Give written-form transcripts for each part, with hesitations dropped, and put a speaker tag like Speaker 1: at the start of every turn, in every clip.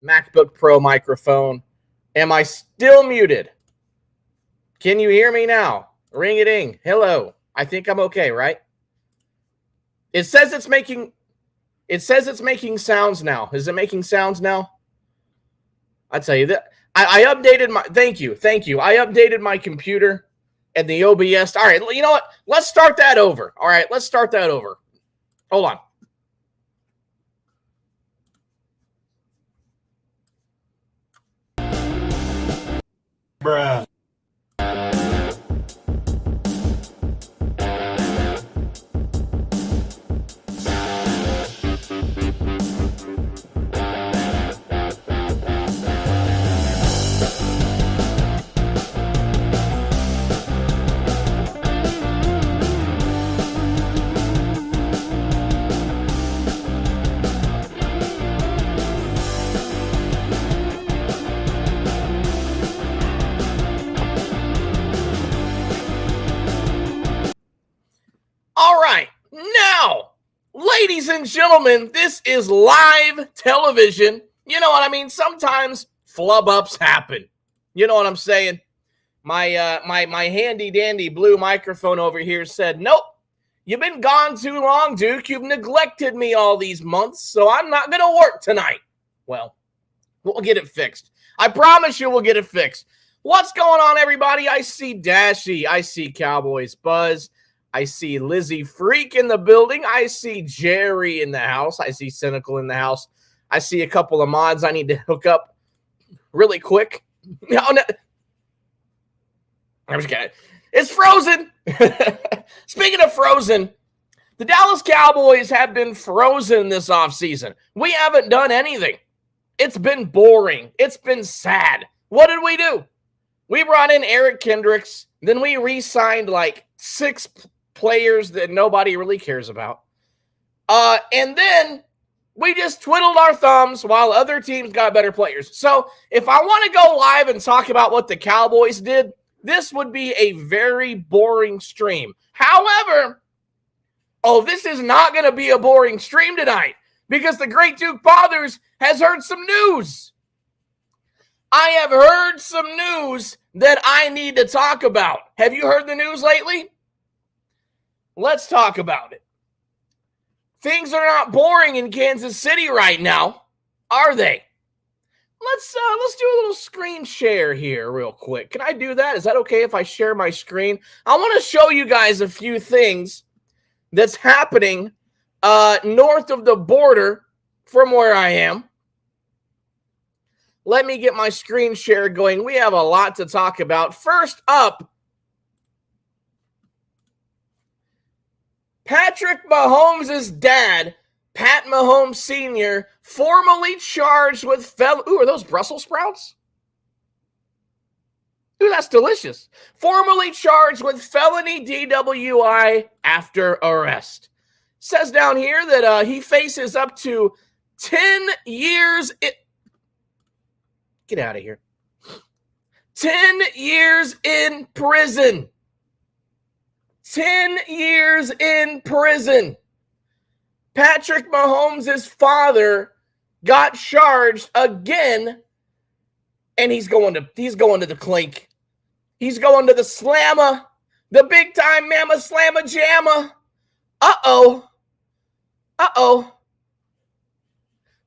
Speaker 1: MacBook Pro microphone. Am I still muted? Can you hear me now? Ring-a-ding. Hello. I think I'm okay, right? It says it's making sounds now. Is it making sounds now? I tell you that I updated my thank you. I updated my computer and the OBS. All right, you know what? Let's start that over. All right, let's start that over. Hold on.
Speaker 2: Bruh.
Speaker 1: All right, now, ladies and gentlemen, this is live television. You know what I mean? Sometimes flub ups happen. You know what I'm saying? My my handy dandy blue microphone over here said, "Nope, you've been gone too long, Duke. You've neglected me all these months, so I'm not gonna work tonight." Well, we'll get it fixed. I promise you, we'll get it fixed. What's going on, everybody? I see Dashy. I see Cowboys Buzz. I see Lizzie Freak in the building. I see Jerry in the house. I see Cynical in the house. I see a couple of mods I need to hook up really quick. No. I'm just kidding. It's Frozen. Speaking of Frozen, the Dallas Cowboys have been frozen this offseason. We haven't done anything. It's been boring. It's been sad. What did we do? We brought in Eric Kendricks. Then we re-signed like 6 players that nobody really cares about. And then we just twiddled our thumbs while other teams got better players. So if I want to go live and talk about what the Cowboys did, this would be a very boring stream. However, this is not going to be a boring stream tonight because the great Duke Fathers has heard some news. I have heard some news that I need to talk about. Have you heard the news lately? Let's talk about it. Things are not boring in Kansas City right now, are they? Let's do a little screen share here real quick. Can I do that? Is that okay if I share my screen? I want to show you guys a few things that's happening north of the border from where I am. Let me get my screen share going. We have a lot to talk about. First up, Patrick Mahomes' dad, Pat Mahomes Sr., formally charged with Ooh, are those Brussels sprouts? Ooh, that's delicious. Formally charged with felony DWI after arrest. Says down here that he faces up to 10 years... Get out of here. 10 years in prison. 10 years in prison. Patrick Mahomes' father got charged again, and he's going to the clink. He's going to the slammer, the big time mama slammer jammer. Uh-oh.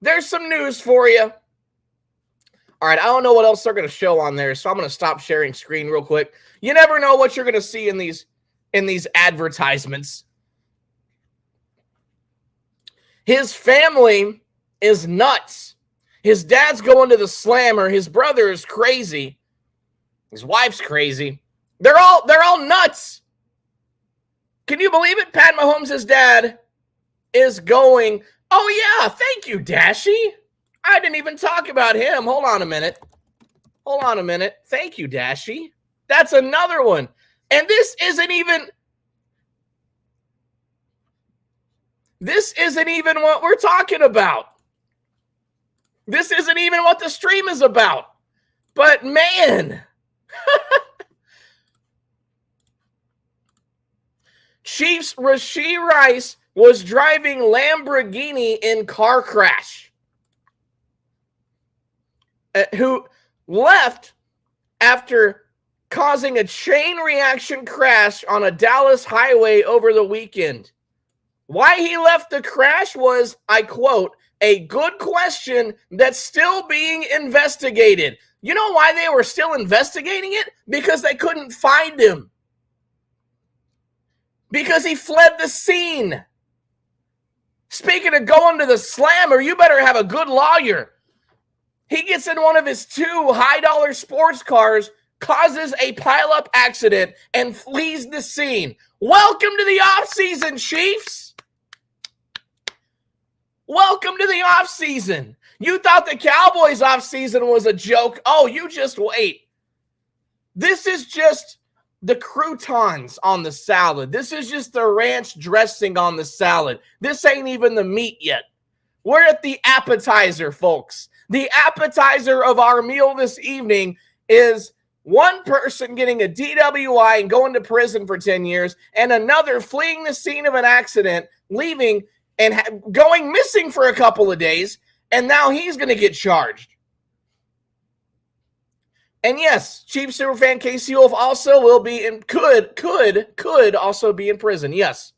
Speaker 1: There's some news for you. All right, I don't know what else they're going to show on there, so I'm going to stop sharing screen real quick. You never know what you're going to see in these advertisements. His family is nuts. His dad's going to the slammer. His brother is crazy. His wife's crazy. They're all nuts. Can you believe it? Pat Mahomes' dad is going. Oh yeah, thank you, Dashy. I didn't even talk about him. Hold on a minute. Thank you, Dashy. That's another one. And this isn't even what we're talking about. This isn't even what the stream is about. But man. Chiefs Rashee Rice was driving Lamborghini in car crash. Who left after causing a chain reaction crash on a Dallas highway over the weekend. Why he left the crash was, I quote, a good question that's still being investigated. You know why they were still investigating it? Because they couldn't find him. Because he fled the scene. Speaking of going to the slammer, you better have a good lawyer. He gets in one of his 2 high-dollar sports cars, causes a pileup accident, and flees the scene. Welcome to the offseason, Chiefs. Welcome to the offseason. You thought the Cowboys offseason was a joke. Oh, you just wait. This is just the croutons on the salad. This is just the ranch dressing on the salad. This ain't even the meat yet. We're at the appetizer, folks. The appetizer of our meal this evening is one person getting a DWI and going to prison for 10 years, and another fleeing the scene of an accident, leaving and going missing for a couple of days, and now he's going to get charged. And yes, Chiefs superfan Casey Wolf also will be in, could also be in prison, yes.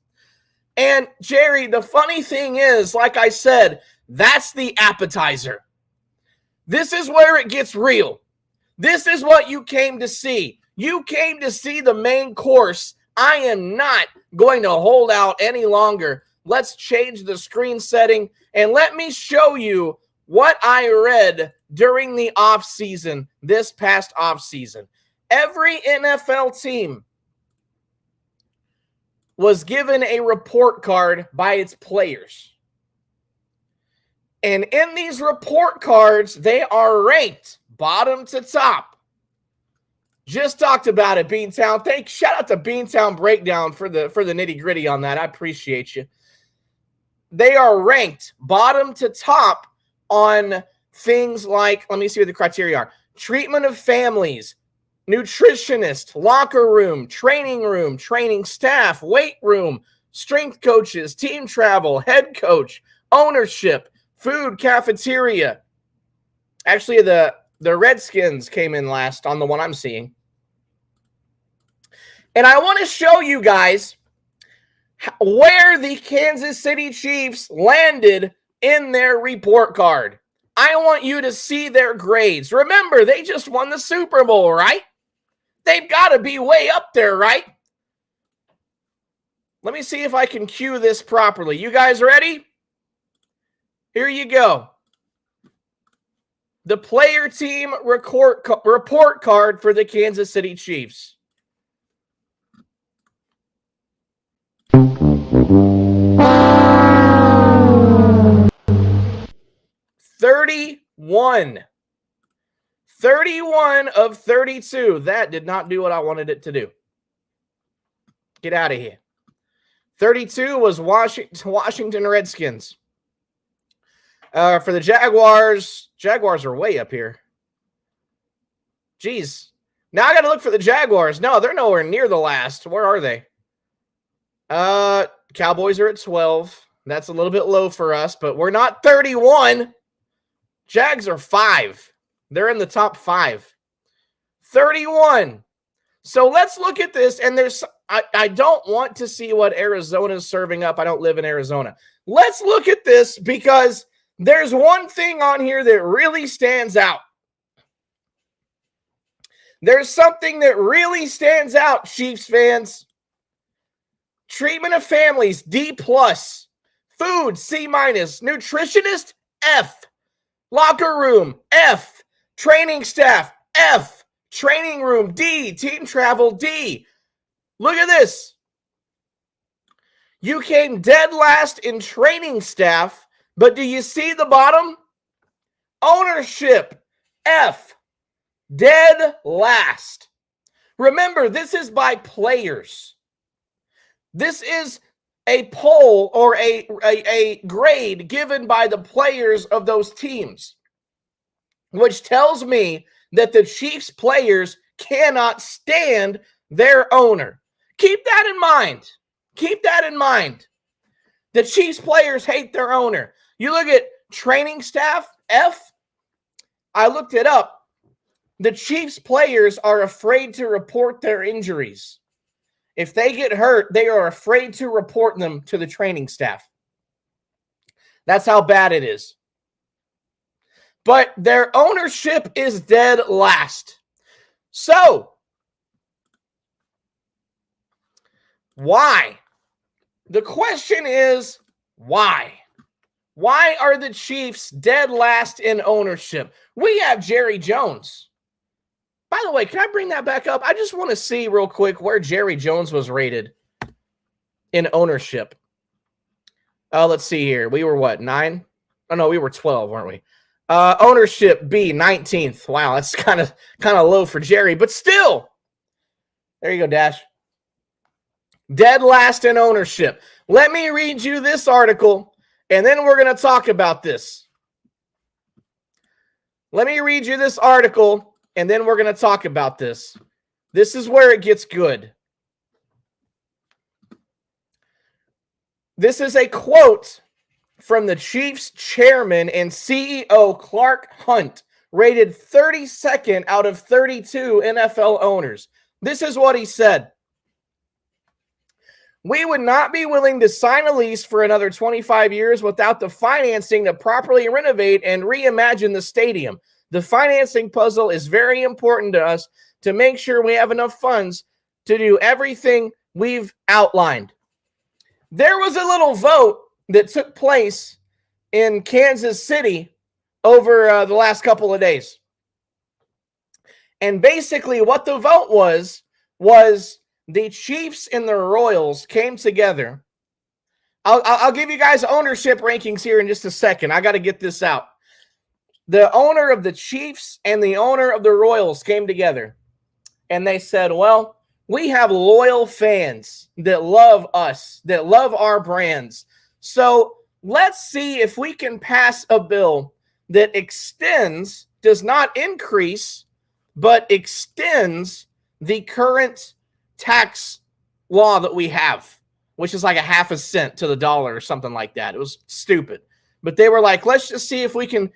Speaker 1: And Jerry, the funny thing is, like I said, that's the appetizer. This is where it gets real. This is what you came to see. You came to see the main course. I am not going to hold out any longer. Let's change the screen setting and let me show you what I read during the offseason, this past offseason. Every NFL team was given a report card by its players. And in these report cards, they are ranked bottom to top. Just talked about it, Beantown. Shout out to Beantown Breakdown for the nitty-gritty on that. I appreciate you. They are ranked bottom to top on things like, let me see what the criteria are. Treatment of families, nutritionist, locker room, training staff, weight room, strength coaches, team travel, head coach, ownership, food, cafeteria. Actually, the Redskins came in last on the one I'm seeing. And I want to show you guys where the Kansas City Chiefs landed in their report card. I want you to see their grades. Remember, they just won the Super Bowl, right? They've got to be way up there, right? Let me see if I can cue this properly. You guys ready? Here you go. The player team report card for the Kansas City Chiefs. 31. 31 of 32. That did not do what I wanted it to do. Get out of here. 32 was Washington Redskins. For the Jaguars are way up here. Jeez. Now I got to look for the Jaguars. No, they're nowhere near the last. Where are they? Cowboys are at 12. That's a little bit low for us, but we're not 31. Jags are 5. They're in the top 5. 31. So let's look at this. And I don't want to see what Arizona is serving up. I don't live in Arizona. Let's look at this because there's one thing on here that really stands out. There's something that really stands out, Chiefs fans. Treatment of families, D+. Food, C-. Nutritionist, F. Locker room, F. Training staff, F. Training room, D. Team travel, D. Look at this. You came dead last in training staff, but do you see the bottom? Ownership, F. Dead last. Remember, this is by players. This is a poll or a grade given by the players of those teams, which tells me that the Chiefs players cannot stand their owner. Keep that in mind. Keep that in mind. The Chiefs players hate their owner. You look at training staff, F. I looked it up. The Chiefs players are afraid to report their injuries. If they get hurt, they are afraid to report them to the training staff. That's how bad it is. But their ownership is dead last. So, why? The question is, why? Why are the Chiefs dead last in ownership? We have Jerry Jones. By the way, can I bring that back up? I just want to see real quick where Jerry Jones was rated in ownership. Let's see here. We were what, 9? Oh, no, we were 12, weren't we? Ownership, B, 19th. Wow, that's kind of low for Jerry, but still. There you go, Dash. Dead last in ownership. Let me read you this article, and then we're going to talk about this. Let me read you this article, and then we're going to talk about this. This is where it gets good. This is a quote from the Chiefs chairman and CEO Clark Hunt, rated 32nd out of 32 NFL owners. This is what he said. We would not be willing to sign a lease for another 25 years without the financing to properly renovate and reimagine the stadium. The financing puzzle is very important to us to make sure we have enough funds to do everything we've outlined. There was a little vote that took place in Kansas City over the last couple of days. And basically what the vote was the Chiefs and the Royals came together. I'll give you guys ownership rankings here in just a second. I got to get this out. The owner of the Chiefs and the owner of the Royals came together. And they said, well, we have loyal fans that love us, that love our brands. So let's see if we can pass a bill that extends, does not increase, but extends the current tax law that we have, which is like a half a cent to the dollar or something like that. It was stupid. But they were like, let's just see if we can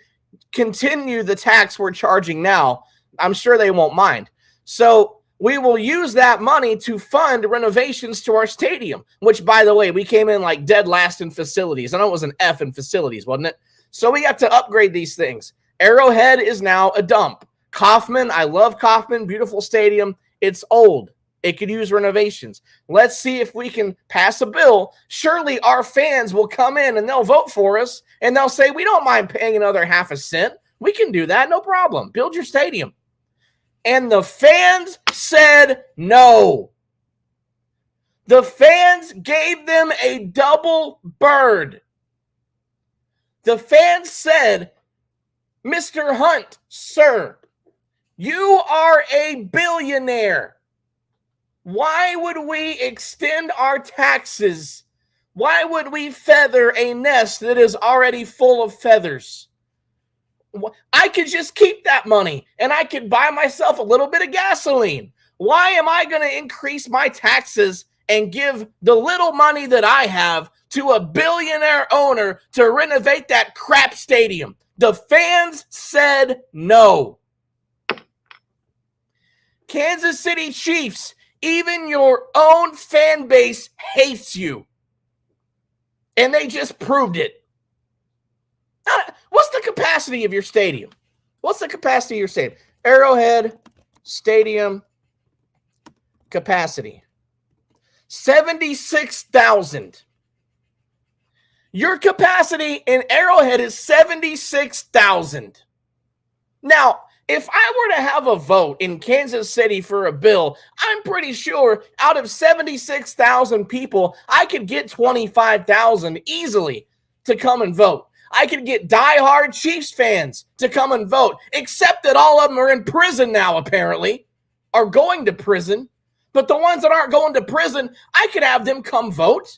Speaker 1: continue the tax we're charging now. I'm sure they won't mind. So we will use that money to fund renovations to our stadium, which, by the way, we came in like dead last in facilities. I know it was an F in facilities, wasn't it? So we got to upgrade these things. Arrowhead is now a dump. Kauffman, I love Kauffman, beautiful stadium. It's old. It could use renovations. Let's see if we can pass a bill. Surely our fans will come in and they'll vote for us, and they'll say, we don't mind paying another half a cent. We can do that, no problem. Build your stadium. And the fans said no. The fans gave them a double bird. The fans said, Mr. Hunt, sir, you are a billionaire. Why would we extend our taxes? Why would we feather a nest that is already full of feathers? I could just keep that money and I could buy myself a little bit of gasoline. Why am I going to increase my taxes and give the little money that I have to a billionaire owner to renovate that crap stadium? The fans said no. Kansas City Chiefs, even your own fan base hates you. And they just proved it. What's the capacity of your stadium? What's the capacity of your stadium? Arrowhead Stadium capacity. 76,000. Your capacity in Arrowhead is 76,000. Now, if I were to have a vote in Kansas City for a bill, I'm pretty sure out of 76,000 people, I could get 25,000 easily to come and vote. I could get diehard Chiefs fans to come and vote, except that all of them are in prison now, apparently, are going to prison. But the ones that aren't going to prison, I could have them come vote.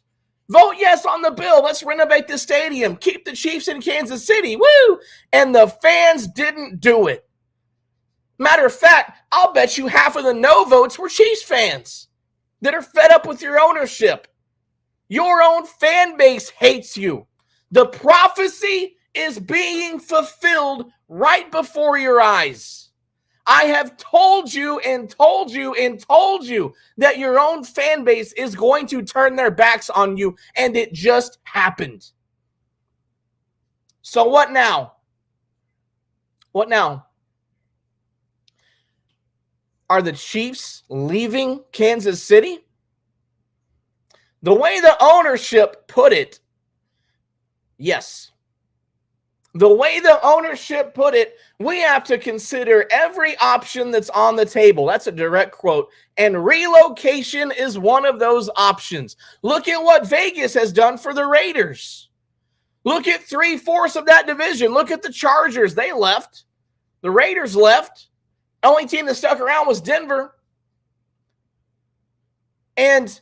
Speaker 1: Vote yes on the bill. Let's renovate the stadium. Keep the Chiefs in Kansas City. Woo! And the fans didn't do it. Matter of fact, I'll bet you half of the no votes were Chiefs fans that are fed up with your ownership. Your own fan base hates you. The prophecy is being fulfilled right before your eyes. I have told you and told you and told you that your own fan base is going to turn their backs on you, and it just happened. So what now? What now? Are the Chiefs leaving Kansas City? The way the ownership put it, yes. The way the ownership put it, we have to consider every option that's on the table. That's a direct quote. And relocation is one of those options. Look at what Vegas has done for the Raiders. Look at 3/4 of that division. Look at the Chargers. They left. The Raiders left. The only team that stuck around was Denver. And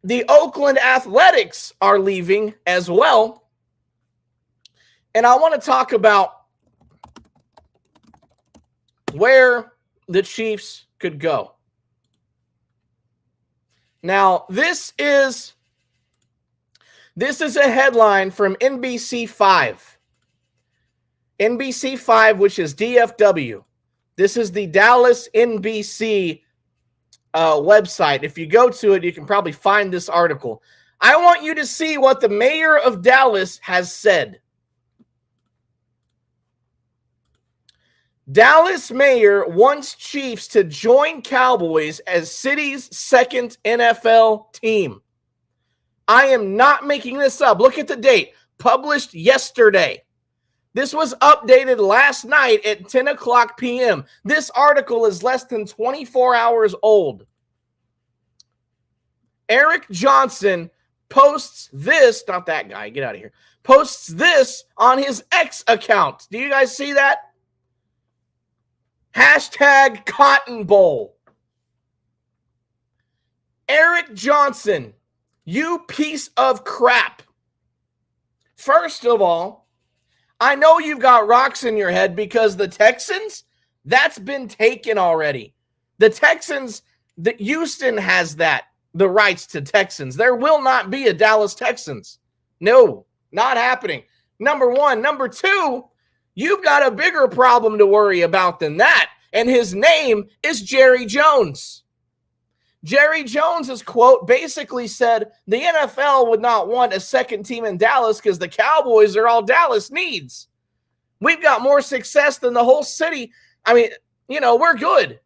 Speaker 1: the Oakland Athletics are leaving as well. And I want to talk about where the Chiefs could go. Now, this is a headline from NBC5. NBC5, which is DFW. This is the Dallas NBC website. If you go to it, you can probably find this article. I want you to see what the mayor of Dallas has said. Dallas mayor wants Chiefs to join Cowboys as city's second NFL team. I am not making this up. Look at the date. Published yesterday. This was updated last night at 10 o'clock p.m. This article is less than 24 hours old. Eric Johnson posts this, not that guy, get out of here, posts this on his X account. Do you guys see that? Hashtag Cotton Bowl. Eric Johnson, you piece of crap. First of all, I know you've got rocks in your head because the Texans, that's been taken already. The Texans, Houston has that, the rights to Texans. There will not be a Dallas Texans. No, not happening. Number one. Number two, you've got a bigger problem to worry about than that, and his name is Jerry Jones. Jerry Jones's quote basically said the NFL would not want a second team in Dallas because the Cowboys are all Dallas needs. We've got more success than the whole city. I mean, we're good.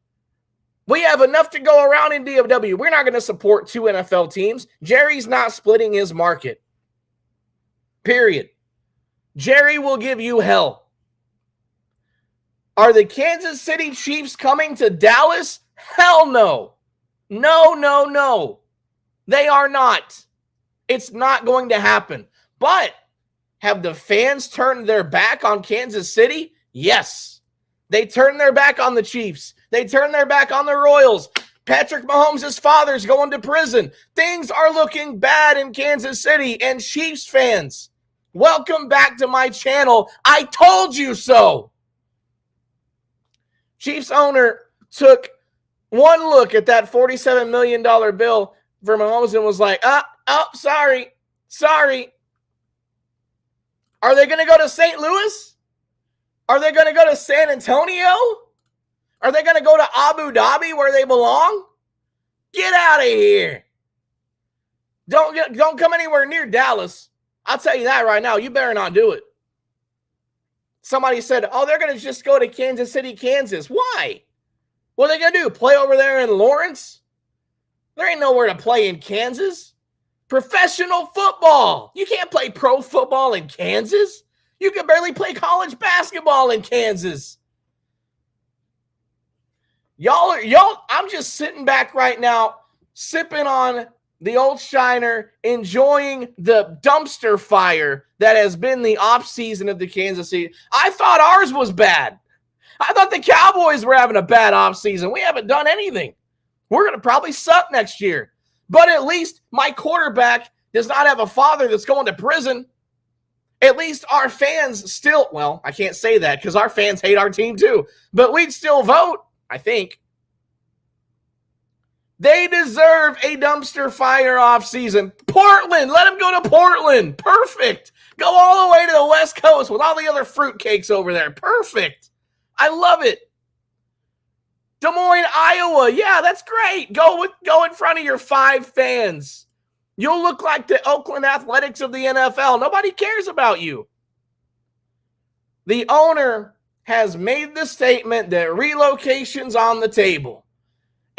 Speaker 1: We have enough to go around in DFW. We're not going to support two NFL teams. Jerry's not splitting his market. Period. Jerry will give you hell. Are the Kansas City Chiefs coming to Dallas? Hell no. No. They are not. It's not going to happen. But have the fans turned their back on Kansas City? Yes. They turned their back on the Chiefs. They turned their back on the Royals. Patrick Mahomes' father's going to prison. Things are looking bad in Kansas City. And Chiefs fans, welcome back to my channel. I told you so. Chiefs owner took one look at that $47 million bill for Mahomes and was like, sorry. Are they going to go to St. Louis? Are they going to go to San Antonio? Are they going to go to Abu Dhabi where they belong? Get out of here. Don't come anywhere near Dallas. I'll tell you that right now. You better not do it. Somebody said, they're going to just go to Kansas City, Kansas. Why? What are they going to do? Play over there in Lawrence? There ain't nowhere to play in Kansas. Professional football. You can't play pro football in Kansas. You can barely play college basketball in Kansas. Y'all, I'm just sitting back right now, sipping on the old Shiner, enjoying the dumpster fire that has been the offseason of the Kansas City. I thought ours was bad. I thought the Cowboys were having a bad offseason. We haven't done anything. We're going to probably suck next year. But at least my quarterback does not have a father that's going to prison. At least our fans still, well, I can't say that because our fans hate our team too. But we'd still vote, I think. They deserve a dumpster fire offseason. Portland, let them go to Portland. Perfect. Go all the way to the West Coast with all the other fruitcakes over there. Perfect. I love it. Des Moines, Iowa. Yeah, that's great. Go in front of your 5 fans. You'll look like the Oakland Athletics of the NFL. Nobody cares about you. The owner has made the statement that relocation's on the table.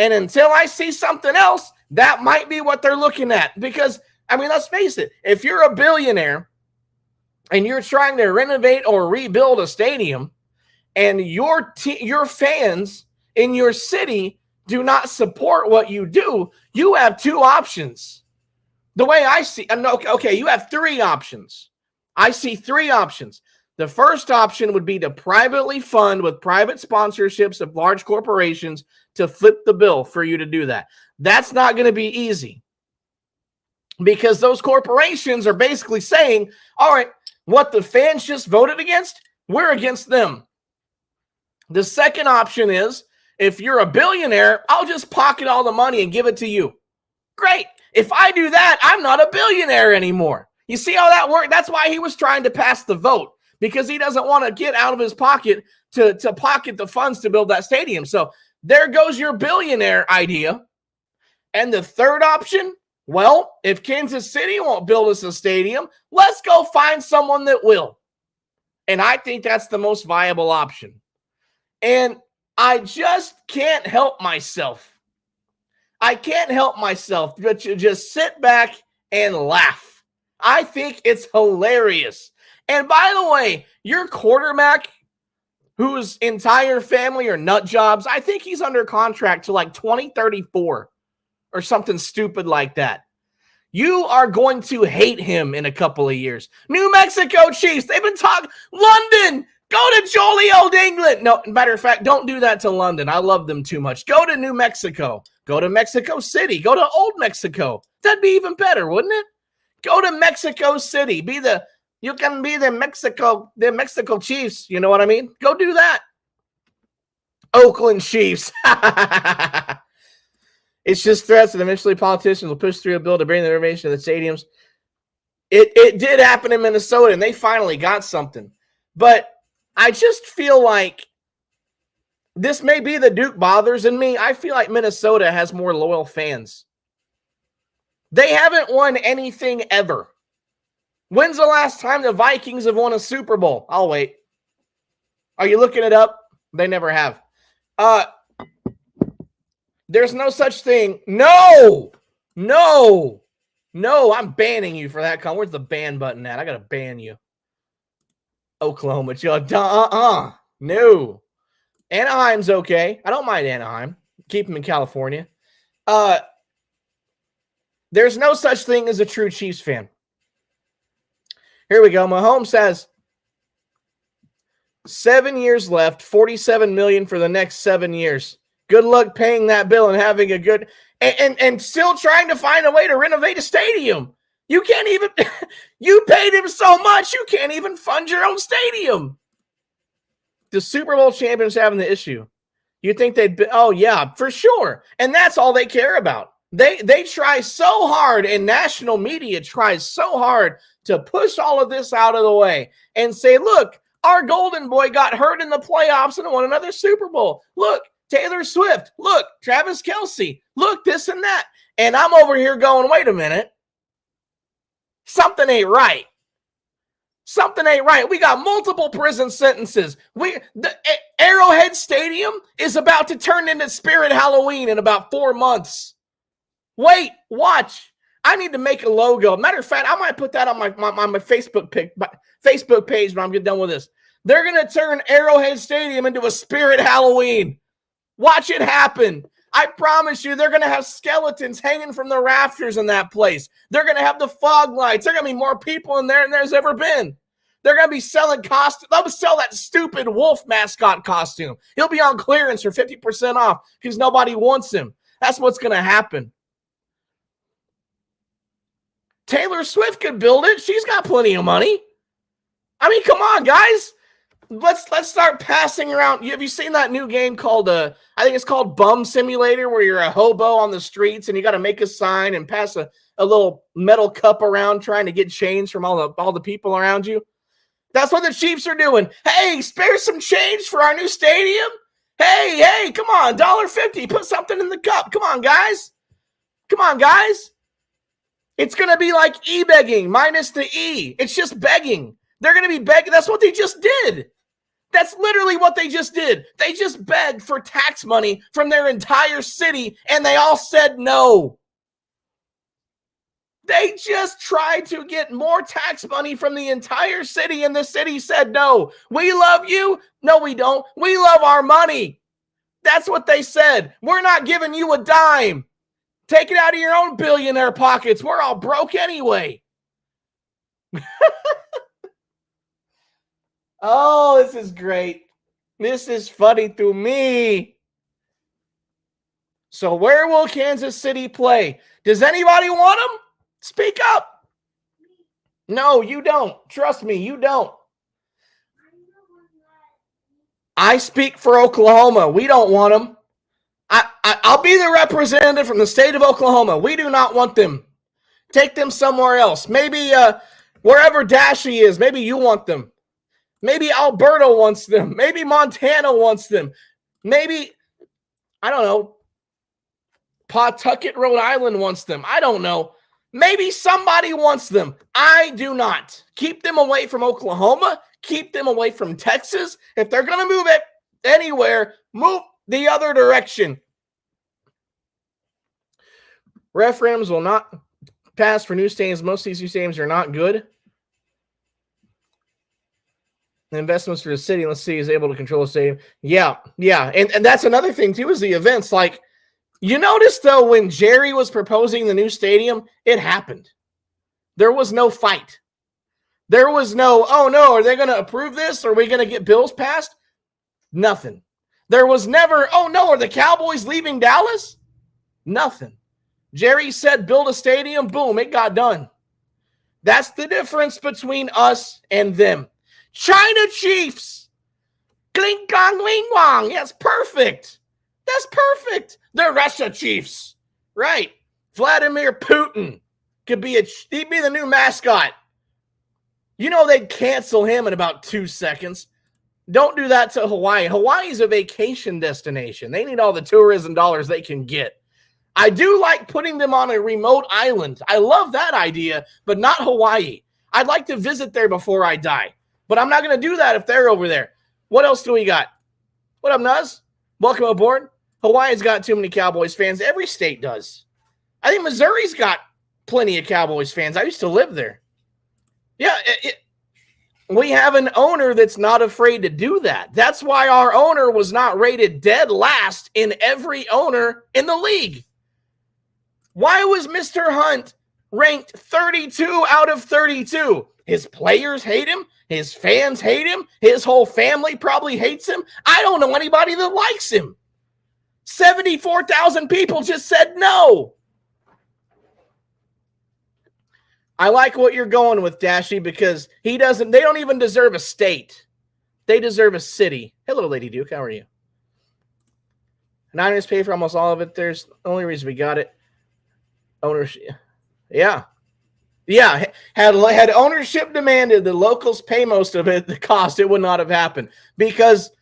Speaker 1: And until I see something else, that might be what they're looking at. Because, let's face it. If you're a billionaire and you're trying to renovate or rebuild a stadium and your fans in your city do not support what you do, you have 2 options. The way I see, you have 3 options. I see 3 options. The first option would be to privately fund with private sponsorships of large corporations to flip the bill for you to do that. That's not going to be easy because those corporations are basically saying, all right, what the fans just voted against, we're against them. The second option is, if you're a billionaire, I'll just pocket all the money and give it to you. Great. If I do that, I'm not a billionaire anymore. You see how that worked? That's why he was trying to pass the vote, because he doesn't want to get out of his pocket to pocket the funds to build that stadium. So there goes your billionaire idea. And the third option, well, if Kansas City won't build us a stadium, let's go find someone that will. And I think that's the most viable option. And I just can't help myself. I can't help myself but to just sit back and laugh. I think it's hilarious. And by the way, your quarterback, whose entire family are nut jobs, I think he's under contract to like 2034 or something stupid like that. You are going to hate him in a couple of years. New Mexico Chiefs, they've been talking. London, go to jolly old England. No, matter of fact, don't do that to London. I love them too much. Go to New Mexico. Go to Mexico City. Go to Old Mexico. That'd be even better, wouldn't it? Go to Mexico City. You can be the Mexico Chiefs. You know what I mean? Go do that. Oakland Chiefs. It's just threats, and eventually politicians will push through a bill to bring the renovation of the stadiums. It did happen in Minnesota, and they finally got something. But I just feel like this may be the Duke bothers in me. I feel like Minnesota has more loyal fans. They haven't won anything ever. When's the last time the Vikings have won a Super Bowl? I'll wait. Are you looking it up? They never have. There's no such thing. No, I'm banning you for that. Where's the ban button at? I got to ban you. Oklahoma. No. Anaheim's okay. I don't mind Anaheim. Keep them in California. There's no such thing as a true Chiefs fan. Here we go. Mahomes has 7 years left, $47 million for the next 7 years. Good luck paying that bill and having a good and still trying to find a way to renovate a stadium. You can't even you paid him so much you can't even fund your own stadium. The Super Bowl champions having the issue. You think they'd be, oh yeah, for sure. And that's all they care about. They try so hard, and national media tries so hard to push all of this out of the way and say, look, our golden boy got hurt in the playoffs and won another Super Bowl. Look, Taylor Swift. Look, Travis Kelce. Look, this and that. And I'm over here going, wait a minute. Something ain't right. Something ain't right. We got multiple prison sentences. The Arrowhead Stadium is about to turn into Spirit Halloween in about 4 months. Wait, watch. I need to make a logo. Matter of fact, I might put that on my Facebook page when I'm done with this. They're going to turn Arrowhead Stadium into a Spirit Halloween. Watch it happen. I promise you, they're going to have skeletons hanging from the rafters in that place. They're going to have the fog lights. There are going to be more people in there than there's ever been. They're going to be selling costumes. They'll sell that stupid wolf mascot costume. He'll be on clearance for 50% off because nobody wants him. That's what's going to happen. Taylor Swift could build it. She's got plenty of money. I mean, come on, guys. Let's start passing around. Have you seen that new game called I think it's called Bum Simulator, where you're a hobo on the streets and you got to make a sign and pass a little metal cup around trying to get change from all the people around you? That's what the Chiefs are doing. Hey, spare some change for our new stadium. Hey, come on, $1.50. Put something in the cup. Come on, guys. It's going to be like e-begging minus the E. It's just begging. They're going to be begging. That's what they just did. That's literally what they just did. They just begged for tax money from their entire city, and they all said no. They just tried to get more tax money from the entire city, and the city said no. We love you. No, we don't. We love our money. That's what they said. We're not giving you a dime. Take it out of your own billionaire pockets. We're all broke anyway. Oh, this is great. This is funny to me. So where will Kansas City play? Does anybody want them? Speak up. No, you don't. Trust me, you don't. I speak for Oklahoma. We don't want them. I'll be the representative from the state of Oklahoma. We do not want them. Take them somewhere else. Maybe wherever Dashy is, maybe you want them. Maybe Alberta wants them. Maybe Montana wants them. Maybe, I don't know, Pawtucket, Rhode Island wants them. I don't know. Maybe somebody wants them. I do not. Keep them away from Oklahoma. Keep them away from Texas. If they're going to move it, anywhere, move the other direction. Referendums will not pass for new stadiums. Most of these new stadiums are not good. The investments for the city, unless the city is able to control the stadium. Yeah. And that's another thing, too, is the events. Like, you notice, though, when Jerry was proposing the new stadium, it happened. There was no fight. There was no, oh, no, are they going to approve this? Are we going to get bills passed? Nothing. There was never, oh, no, are the Cowboys leaving Dallas? Nothing. Jerry said build a stadium. Boom, it got done. That's the difference between us and them. China Chiefs. Kling, gong, ling, wong. Yes, perfect. That's perfect. The Russia Chiefs. Right. Vladimir Putin he'd be the new mascot. You know they'd cancel him in about 2 seconds. Don't do that to Hawaii. Hawaii's a vacation destination. They need all the tourism dollars they can get. I do like putting them on a remote island. I love that idea, but not Hawaii. I'd like to visit there before I die, but I'm not going to do that if they're over there. What else do we got? What up, Nuz? Welcome aboard. Hawaii's got too many Cowboys fans. Every state does. I think Missouri's got plenty of Cowboys fans. I used to live there. Yeah, we have an owner that's not afraid to do that. That's why our owner was not rated dead last in every owner in the league. Why was Mr. Hunt ranked 32 out of 32? His players hate him. His fans hate him. His whole family probably hates him. I don't know anybody that likes him. 74,000 people just said no. I like what you're going with, Dashy, because they don't even deserve a state. They deserve a city. Hello, Lady Duke. How are you? Niners pay for almost all of it. There's the only reason we got it. Ownership. Yeah. Had ownership demanded the locals pay most of it, the cost, it would not have happened. Because,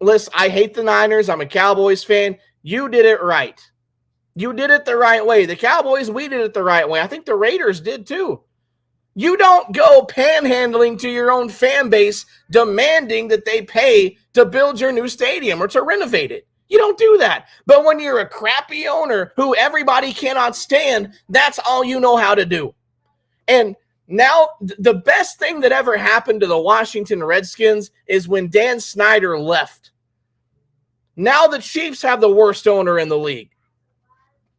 Speaker 1: listen, I hate the Niners. I'm a Cowboys fan. You did it right. You did it the right way. The Cowboys, we did it the right way. I think the Raiders did too. You don't go panhandling to your own fan base demanding that they pay to build your new stadium or to renovate it. You don't do that. But when you're a crappy owner who everybody cannot stand, that's all you know how to do. And now the best thing that ever happened to the Washington Redskins is when Dan Snyder left. Now the Chiefs have the worst owner in the league.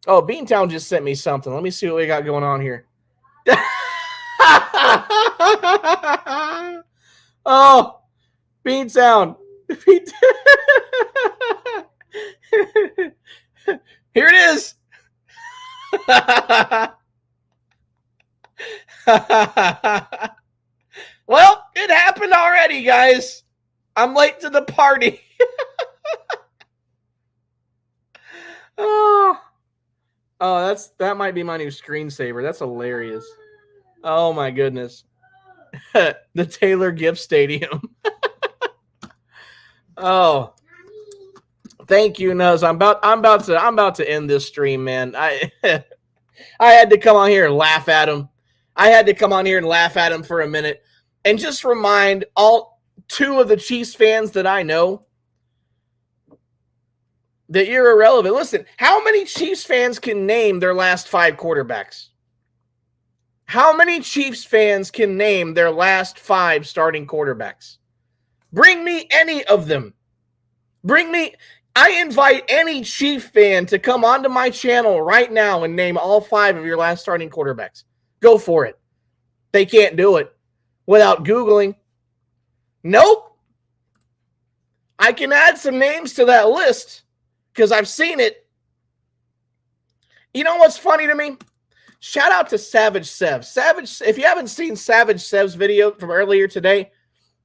Speaker 1: Oh, Beantown just sent me something. Let me see what we got going on here. Oh, Beantown. Here it is. Well, it happened already, guys. I'm late to the party. Oh, that might be my new screensaver. That's hilarious. Oh my goodness. The Taylor Gift Stadium. Oh. Thank you, Nuz. I'm about to end this stream, man. I had to come on here and laugh at him. For a minute and just remind all 2 of the Chiefs fans that I know that you're irrelevant. Listen, how many Chiefs fans can name their last 5 quarterbacks? How many Chiefs fans can name their last 5 starting quarterbacks? Bring me any of them. I invite any Chief fan to come onto my channel right now and name all 5 of your last starting quarterbacks. Go for it. They can't do it without Googling. Nope. I can add some names to that list because I've seen it. You know what's funny to me? Shout out to Savage Sev. Savage, if you haven't seen Savage Sev's video from earlier today,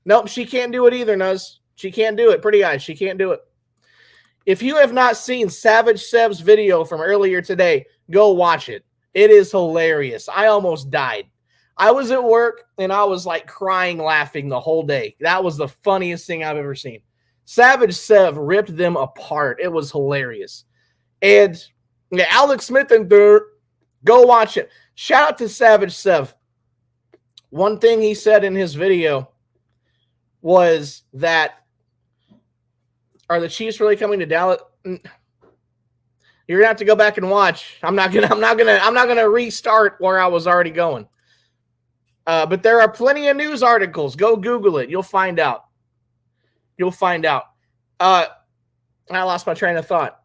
Speaker 1: nope, she can't do it either, Nuz. She can't do it. Pretty eyes, she can't do it. If you have not seen Savage Sev's video from earlier today, go watch it. It is hilarious. I almost died. I was at work, and I was like crying, laughing the whole day. That was the funniest thing I've ever seen. Savage Sev ripped them apart. It was hilarious. And yeah, Alex Smith and Dirt, go watch it. Shout out to Savage Sev. One thing he said in his video was that Are the Chiefs really coming to Dallas? You're gonna have to go back and watch. I'm not gonna restart where I was already going. But there are plenty of news articles. Go Google it. You'll find out. You'll find out. I lost my train of thought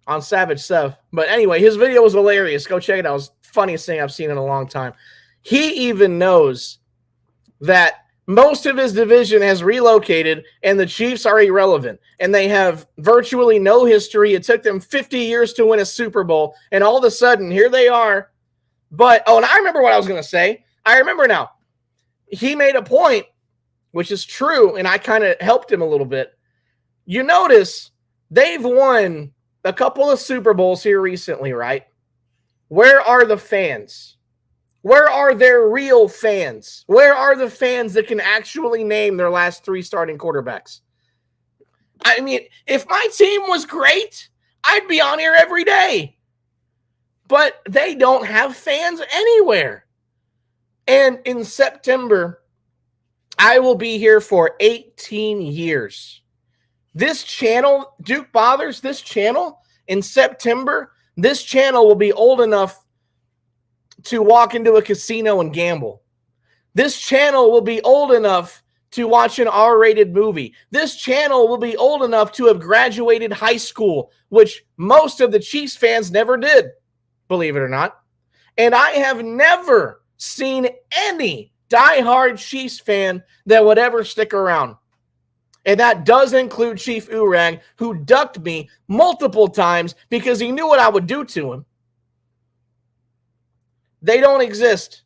Speaker 1: on Savage Sev. But anyway, his video was hilarious. Go check it out. It was the funniest thing I've seen in a long time. He even knows that most of his division has relocated and the Chiefs are irrelevant. And they have virtually no history. It took them 50 years to win a Super Bowl. And all of a sudden, here they are. But, and I remember what I was going to say. I remember now. He made a point, which is true, and I kind of helped him a little bit. You notice they've won a couple of Super Bowls here recently, right? Where are the fans? Where are their real fans? Where are the fans that can actually name their last 3 starting quarterbacks? I mean, if my team was great, I'd be on here every day. But they don't have fans anywhere. And in September, I will be here for 18 years. This channel, Duke Bothers, this channel, in September, this channel will be old enough to walk into a casino and gamble. This channel will be old enough to watch an R-rated movie. This channel will be old enough to have graduated high school, which most of the Chiefs fans never did, believe it or not. And I have never seen any diehard Chiefs fan that would ever stick around. And that does include Chief Urag, who ducked me multiple times because he knew what I would do to him. They don't exist.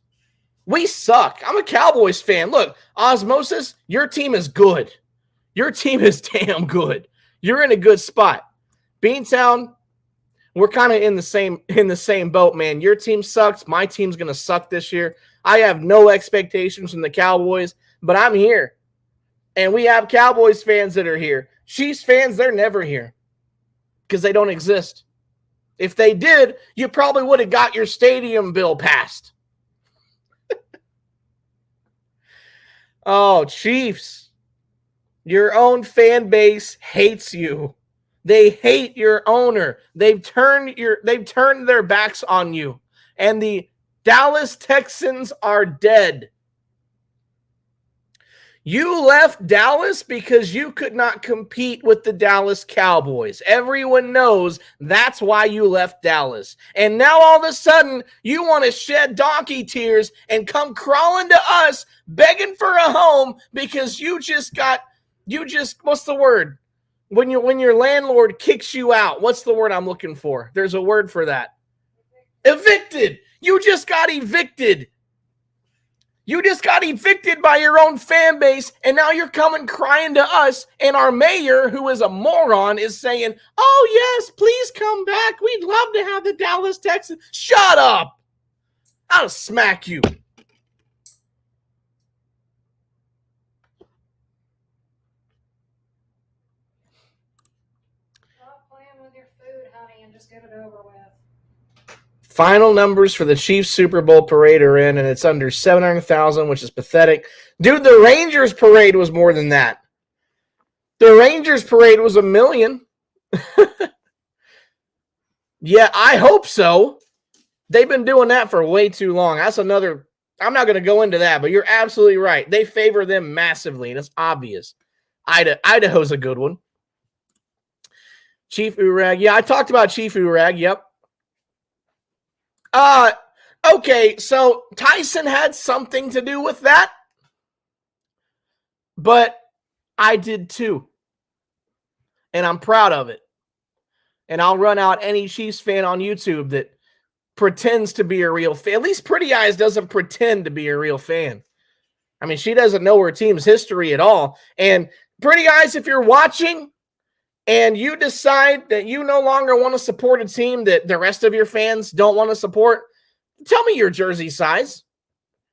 Speaker 1: We suck. I'm a Cowboys fan. Look, Osmosis, your team is good. Your team is damn good. You're in a good spot. Beantown, we're kind of in the same boat, man. Your team sucks. My team's going to suck this year. I have no expectations from the Cowboys, but I'm here. And we have Cowboys fans that are here. Chiefs fans, they're never here because they don't exist. If they did, you probably would have got your stadium bill passed. Oh, Chiefs. Your own fan base hates you. They hate your owner. They've turned their backs on you. And the Dallas Texans are dead. You left Dallas because you could not compete with the Dallas Cowboys. Everyone knows that's why you left Dallas. And now all of a sudden, you want to shed donkey tears and come crawling to us begging for a home because what's the word? When your landlord kicks you out, what's the word I'm looking for? There's a word for that. Evicted. You just got evicted. You just got evicted by your own fan base, and now you're coming crying to us, and our mayor, who is a moron, is saying, oh, yes, please come back. We'd love to have the Dallas Texans. Shut up. I'll smack you.
Speaker 3: Stop playing with your food, honey, and just get it over with.
Speaker 1: Final numbers for the Chiefs Super Bowl parade are in, and it's under 700,000, which is pathetic. Dude, the Rangers parade was more than that. The Rangers parade was 1 million. Yeah, I hope so. They've been doing that for way too long. That's another, I'm not going to go into that, but you're absolutely right. They favor them massively, and it's obvious. Idaho's a good one. Chief Urag. Yeah, I talked about Chief Urag. Yep. Okay, so Tyson had something to do with that, but I did too, and I'm proud of it. And I'll run out any Chiefs fan on YouTube that pretends to be a real fan. At least Pretty Eyes doesn't pretend to be a real fan. I mean, she doesn't know her team's history at all. And Pretty Eyes, if you're watching and you decide that you no longer want to support a team that the rest of your fans don't want to support, tell me your jersey size.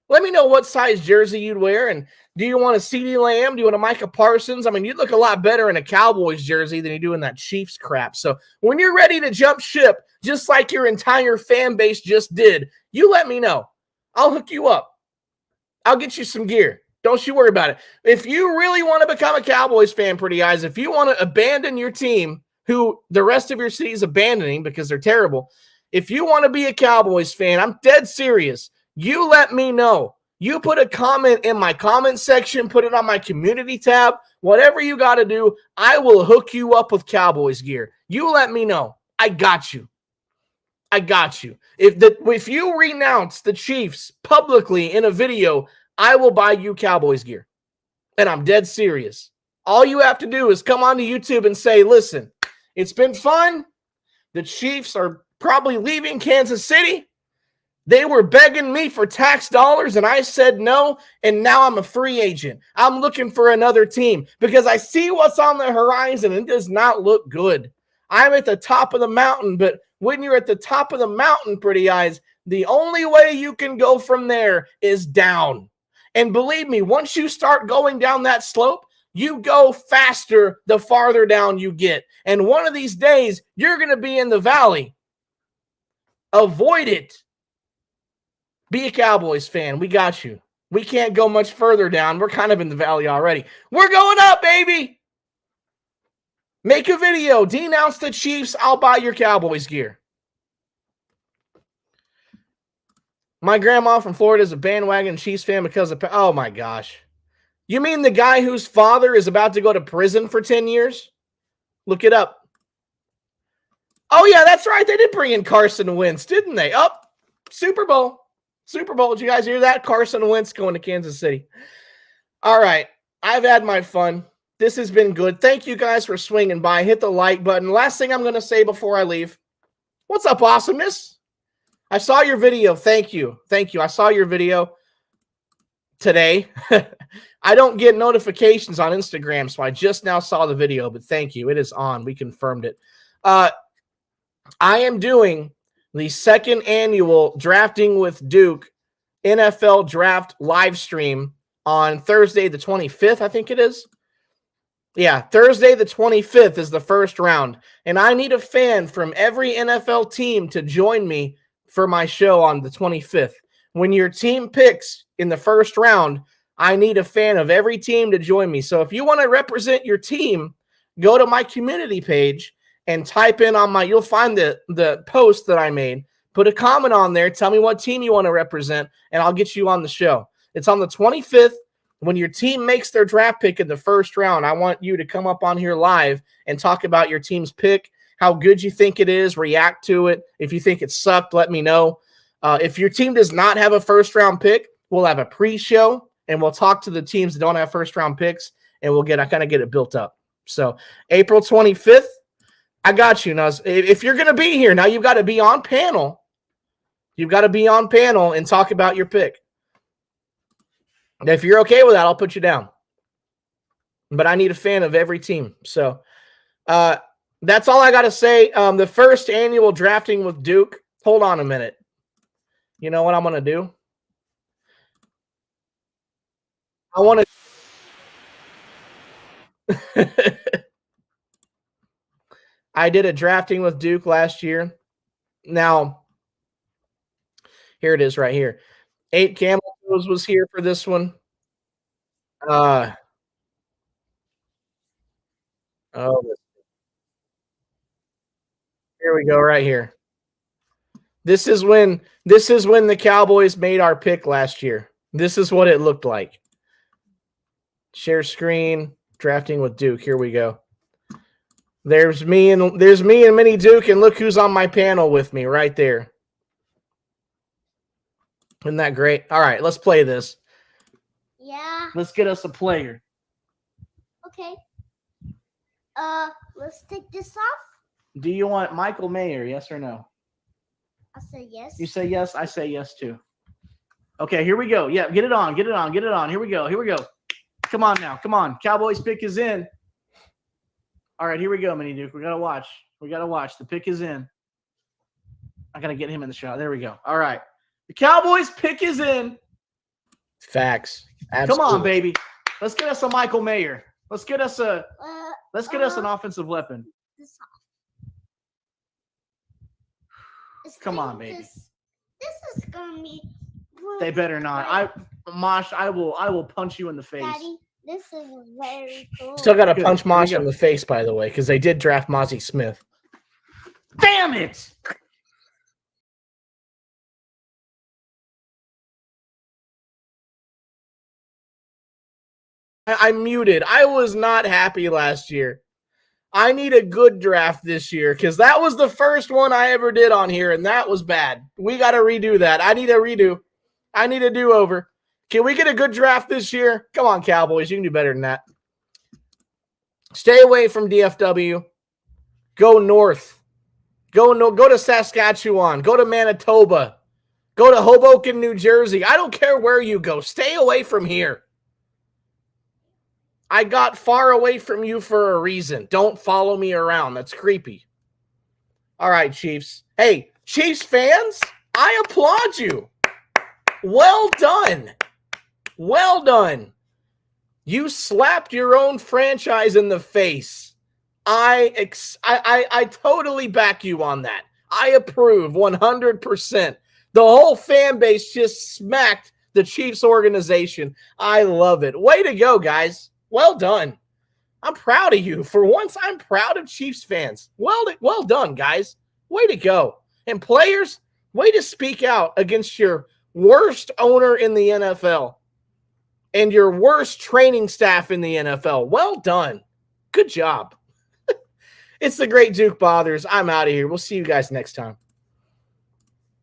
Speaker 1: Let me know what size jersey you'd wear. And do you want a CeeDee Lamb? Do you want a Micah Parsons? I mean, you'd look a lot better in a Cowboys jersey than you do in that Chiefs crap. So when you're ready to jump ship, just like your entire fan base just did, you let me know. I'll hook you up. I'll get you some gear. Don't you worry about it. If you really want to become a Cowboys fan, pretty eyes, if you want to abandon your team, who the rest of your city is abandoning because they're terrible, if you want to be a Cowboys fan, I'm dead serious. You let me know. You put a comment in my comment section, put it on my community tab, whatever you got to do, I will hook you up with Cowboys gear. You let me know. I got you. I got you. If you renounce the Chiefs publicly in a video, I will buy you Cowboys gear. And I'm dead serious. All you have to do is come onto YouTube and say, listen, it's been fun. The Chiefs are probably leaving Kansas City. They were begging me for tax dollars, and I said no, and now I'm a free agent. I'm looking for another team because I see what's on the horizon, and it does not look good. I'm at the top of the mountain, but when you're at the top of the mountain, pretty eyes, the only way you can go from there is down. And believe me, once you start going down that slope, you go faster the farther down you get. And one of these days, you're going to be in the valley. Avoid it. Be a Cowboys fan. We got you. We can't go much further down. We're kind of in the valley already. We're going up, baby. Make a video. Denounce the Chiefs. I'll buy your Cowboys gear. My grandma from Florida is a bandwagon Chiefs fan because of... Oh, my gosh. You mean the guy whose father is about to go to prison for 10 years? Look it up. Oh, yeah, that's right. They did bring in Carson Wentz, didn't they? Oh, Super Bowl. Super Bowl. Did you guys hear that? Carson Wentz going to Kansas City. All right. I've had my fun. This has been good. Thank you guys for swinging by. Hit the like button. Last thing I'm going to say before I leave. What's up, awesomeness? I saw your video. Thank you. Thank you. I saw your video today. I don't get notifications on Instagram, so I just now saw the video, but thank you. It is on. We confirmed it. I am doing the second annual Drafting with Duke NFL Draft live stream on Thursday the 25th, I think it is. Yeah, Thursday the 25th is the first round, and I need a fan from every NFL team to join me for my show on the 25th. When your team picks in the first round, I need a fan of every team to join me. So if you want to represent your team, go to my community page and type in on my, you'll find the post that I made. Put a comment on there. Tell me what team you want to represent, and I'll get you on the show. It's on the 25th. When your team makes their draft pick in the first round, I want you to come up on here live and talk about your team's pick, how good you think it is, react to it. If you think it sucked, let me know. If your team does not have a first-round pick, we'll have a pre-show, and we'll talk to the teams that don't have first-round picks, and we'll kind of get it built up. So April 25th, I got you. Now, if you're going to be here, now you've got to be on panel. You've got to be on panel and talk about your pick. And if you're okay with that, I'll put you down. But I need a fan of every team. So that's all I got to say. The first annual Drafting with Duke. Hold on a minute. You know what I'm going to do? I want to... I did a Drafting with Duke last year. Now, here it is right here. 8 Camel Toes was here for this one. Oh, here we go right here. This is when the Cowboys made our pick last year. This is what it looked like. Share screen, Drafting with Duke. Here we go. There's me and Mini Duke, and look who's on my panel with me right there. Isn't that great? All right, let's play this.
Speaker 4: Yeah.
Speaker 1: Let's get us a player.
Speaker 4: Okay. Let's take this off.
Speaker 1: Do you want Michael Mayer, yes or no?
Speaker 4: I'll say yes.
Speaker 1: You say yes, I say yes too. Okay, here we go. Yeah, get it on, get it on, get it on. Here we go, here we go. Come on now, come on. Cowboys pick is in. All right, here we go, Mini Duke. We got to watch. We got to watch. The pick is in. I got to get him in the shot. There we go. All right. The Cowboys pick is in. Facts. Absolutely. Come on, baby. Let's get us a Michael Mayer. Let's get us an offensive weapon. Come on, baby.
Speaker 4: This is gonna be.
Speaker 1: They better not.
Speaker 5: Mosh, I will punch you in the face.
Speaker 4: Daddy, this is very cool.
Speaker 1: Still got to
Speaker 5: Good.
Speaker 1: punch
Speaker 5: Here we
Speaker 1: Mosh
Speaker 5: go.
Speaker 1: in the face, by the way, because they did draft Mozzie Smith.
Speaker 5: Damn it!
Speaker 1: I'm muted. I was not happy last year. I need a good draft this year because that was the first one I ever did on here, and that was bad. We got to redo that. I need a redo. I need a do-over. Can we get a good draft this year? Come on, Cowboys. You can do better than that. Stay away from DFW. Go north. Go to Saskatchewan. Go to Manitoba. Go to Hoboken, New Jersey. I don't care where you go. Stay away from here. I got far away from you for a reason. Don't follow me around. That's creepy. All right, Chiefs. Hey, Chiefs fans, I applaud you. Well done. Well done. You slapped your own franchise in the face. I totally back you on that. I approve 100%. The whole fan base just smacked the Chiefs organization. I love it. Way to go, guys. Well done. I'm proud of you. For once, I'm proud of Chiefs fans. Well done, guys. Way to go. And players, way to speak out against your worst owner in the NFL and your worst training staff in the NFL. Well done. Good job. It's the Great Duke Bothers. I'm out of here. We'll see you guys next time.